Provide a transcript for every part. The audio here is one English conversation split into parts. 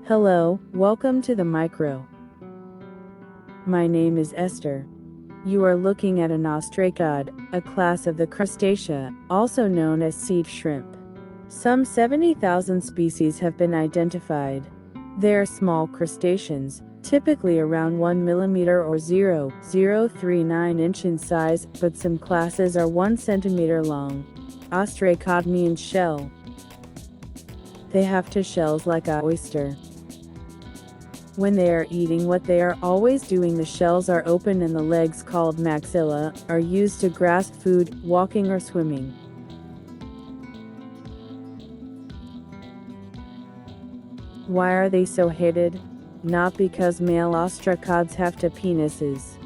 Hello, welcome to the micro. My name is Esther. You are looking at an ostracod, a class of the crustacea, also known as sea shrimp. Some 70,000 species have been identified. They are small crustaceans, typically around 1 millimeter or 0.039 inch in size, but some classes are 1 centimeter long. Ostracod means shell. They have two shells like an oyster. When they are eating, what they are always doing, the shells are open and the legs, called maxilla, are used to grasp food, walking or swimming. Why are they so hated? Not because male ostracods have two penises.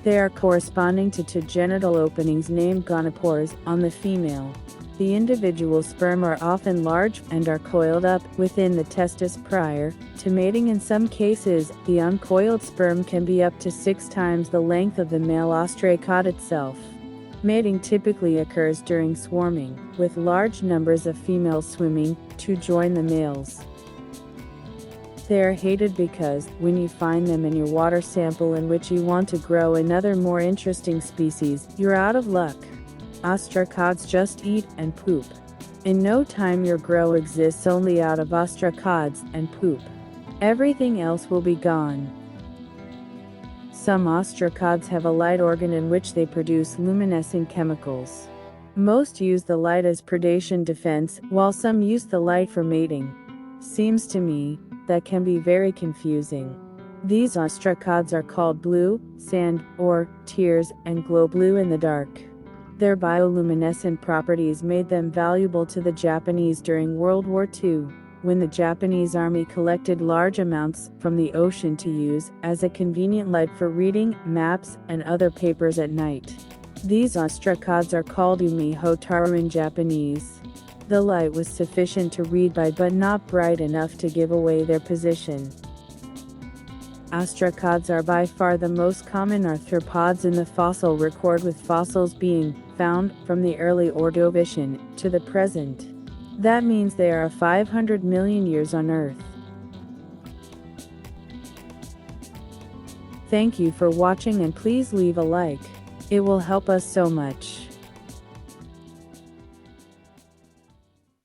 They are corresponding to two genital openings named gonopores on the female. The individual sperm are often large and are coiled up within the testis prior to mating. In some cases, the uncoiled sperm can be up to 6 times the length of the male ostracod itself. Mating typically occurs during swarming, with large numbers of females swimming to join the males. They are hated because, when you find them in your water sample in which you want to grow another more interesting species, you're out of luck. Ostracods just eat and poop. In no time your grow exists only out of ostracods and poop. Everything else will be gone. Some ostracods have a light organ in which they produce luminescent chemicals. Most use the light as predation defense, while some use the light for mating. Seems to me that can be very confusing. These ostracods are called blue, sand, or tears, and glow blue in the dark. Their bioluminescent properties made them valuable to the Japanese during World War II, when the Japanese army collected large amounts from the ocean to use as a convenient light for reading maps and other papers at night. These ostracods are called umi hotaru in Japanese. The light was sufficient to read by but not bright enough to give away their position. Ostracods are by far the most common arthropods in the fossil record, with fossils being found from the early Ordovician to the present. That means they are 500 million years on Earth. Thank you for watching, and please leave a like. It will help us so much.